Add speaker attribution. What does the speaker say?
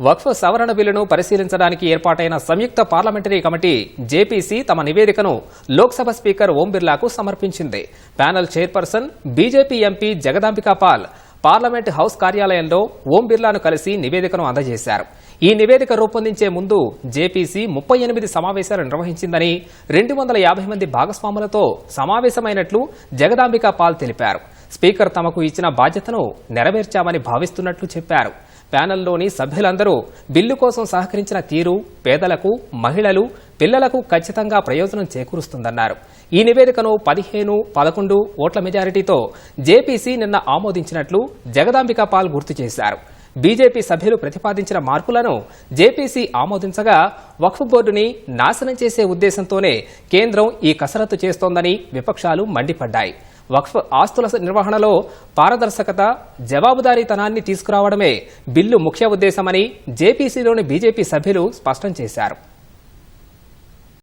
Speaker 1: వక్ఫ్ సవరణ బిల్లును పరిశీలించడానికి ఏర్పాటైన సంయుక్త పార్లమెంటరీ కమిటీ జేపీసీ తమ నివేదికను లోక్సభ స్పీకర్ ఓం బిర్లాకు సమర్పించింది. Panel chairperson BJP MP Jagdambika Pal parliament house కార్యాలయంలో ఓం బిర్లాను కలిసి నివేదికను అందజేశారు. ఈ నివేదిక రూపొందించే ముందు జేపీసీ 38 సమావేశాలు నిర్వహించిందని 250 మంది భాగస్వాములతో సమావేశమైనట్లు జగదాంబికా పాల్ తెలిపారు. స్పీకర్ తమకు ఇచ్చిన బాధ్యతను నెరవేర్చామని భావిస్తున్నట్లు చెప్పారు. ప్యానెల్లోని సభ్యులందరూ బిల్లు కోసం సహకరించిన తీరు పేదలకు, మహిళలు, పిల్లలకు ఖచ్చితంగా ప్రయోజనం చేకూరుస్తుందన్నారు. ఈ నివేదికను 15-11 ఓట్ల మెజారిటీతో జేపీసీ నిన్న ఆమోదించినట్లు జగదాంబికా పాల్ గుర్తు చేశారు. బీజేపీ సభ్యులు ప్రతిపాదించిన మార్పులను జేపీసీ ఆమోదించగా వక్ఫ్ బోర్డుని నాశనం చేసే ఉద్దేశంతోనే కేంద్రం ఈ కసరత్తు చేస్తోందని విపక్షాలు మండిపడ్డాయి. వక్ఫ్ ఆస్తుల నిర్వహణలో పారదర్శకత, జవాబుదారీతనాన్ని తీసుకురావడమే బిల్లు ముఖ్య ఉద్దేశమని జేపీసీలోని బీజేపీ సభ్యులు స్పష్టం చేశారు.